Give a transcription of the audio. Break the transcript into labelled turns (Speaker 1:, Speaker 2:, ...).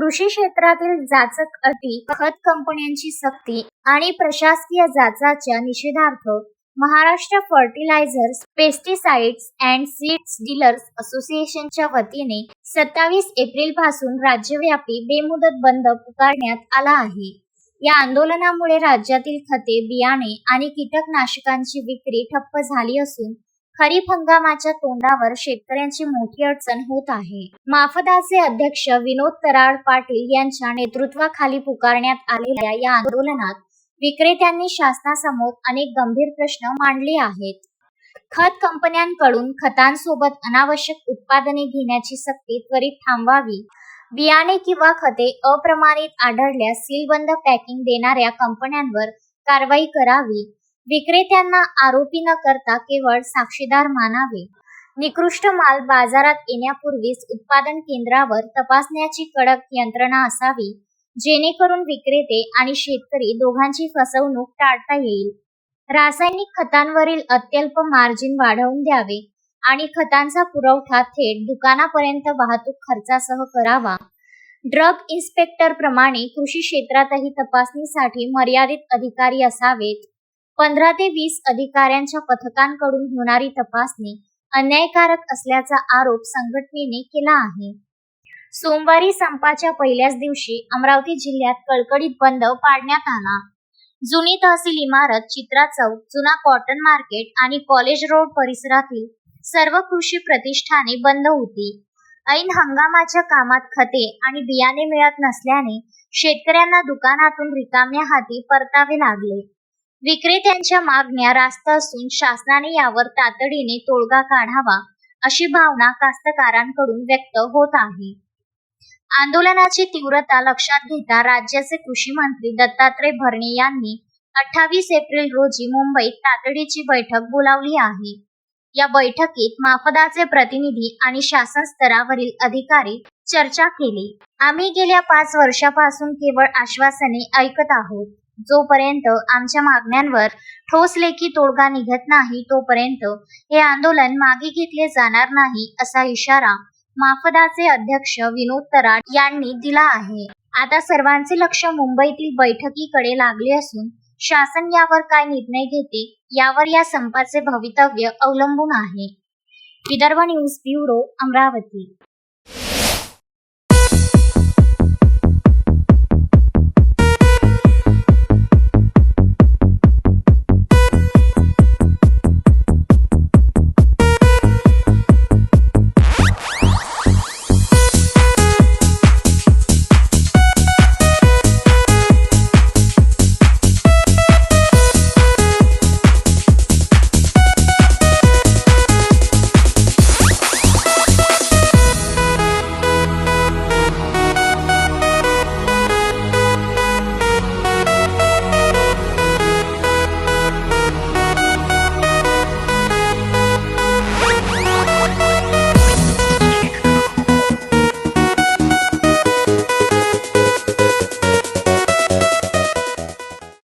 Speaker 1: कृषी क्षेत्रातील जाचक अटी, खत कंपन्यांची सक्ती आणि प्रशासकीय जाचाच्या निषेधार्थ Maharashtra fertilisers, pesticides and seeds dealers असोसिएशनच्या वतीने 27 एप्रिल पासून राज्यव्यापी बेमुदत बंद पुकारण्यात आला आहे. या आंदोलनामुळे राज्यातील खते, बियाणे आणि कीटकनाशकांची विक्री ठप्प झाली असून खरीप हंगामाच्या तोंडावर शेतकऱ्यांची मोठी अडचण होत आहे. माफदाचे अध्यक्ष विनोद तराळ पाटील यांच्या नेतृत्वाखाली पुकारण्यात आलेल्या या आंदोलनात विक्रेत्यांनी शासनासमोर अनेक गंभीर प्रश्न मांडले आहेत. खत कंपन्यांकडून खतांसोबत अनावश्यक उत्पादने घेण्याची सक्ती त्वरित थांबवावी. बियाणे किंवा खते अप्रमाणित आढळल्यास सीलबंद पॅकिंग देणाऱ्या कंपन्यांवर कारवाई करावी. विक्रेत्यांना आरोपी न करता केवळ साक्षीदार मानावे. निकृष्ट माल बाजारात येण्यापूर्वीच उत्पादन केंद्रावर तपासण्याची कडक यंत्रणा असावी, जेणेकरून विक्रेते आणि शेतकरी दोघांची फसवणूक टाळता येईल. रासायनिक खतांवरील अत्यल्प मार्जिन वाढवून द्यावे आणि खतांचा पुरवठा थेट दुकानापर्यंत वाहतूक खर्चासह करावा. ड्रग इन्स्पेक्टर प्रमाणे कृषी क्षेत्रातही तपासणीसाठी मर्यादित अधिकारी असावेत. 15 ते 20 अधिकाऱ्यांच्या पथकांकडून होणारी तपासणी अन्यायकारक असल्याचा आरोप संघटनेने केला आहे. सोमवारी संपाच्या पहिल्याच दिवशी अमरावती जिल्ह्यात कडकडीत बंद पाडण्यात आला. जुनी तहसील इमारत, चित्रा चौक, जुना कॉटन मार्केट आणि कॉलेज रोड परिसरातील सर्व कृषी प्रतिष्ठाने बंद होती. ऐन हंगामाच्या कामात खते आणि बियाणे मिळत नसल्याने शेतकऱ्यांना दुकानातून रिकाम्या हाती परतावे लागले. विक्रेत्यांच्या मागण्या रास्त असून शासनाने यावर तातडीने तोडगा काढावा, अशी भावना कास्तकारांकडून व्यक्त होत आहे. आंदोलनाची तीव्रता लक्षात घेता राज्याचे कृषी मंत्री दत्तात्रय भरणे यांनी 28 एप्रिल रोजी मुंबईत तातडीची बैठक बोलावली आहे. या बैठकीत माफदाचे प्रतिनिधी आणि शासन स्तरावरील अधिकारी चर्चा केली. आम्ही गेल्या 5 वर्षापासून केवळ आश्वासने ऐकत आहोत. जोपर्यंत आमच्या मागण्यांवर ठोस लेखी तोडगा निघत नाही तोपर्यंत हे आंदोलन मागे घेतले जाणार नाही, असा इशारा माफदाचे अध्यक्ष विनोद तराळ यांनी दिला आहे. आता सर्वांचे लक्ष मुंबईतील बैठकीकडे लागले असून शासन यावर काय निर्णय घेते यावर या संपाचे भवितव्य अवलंबून आहे. Vidarbha news bureau, Amravati.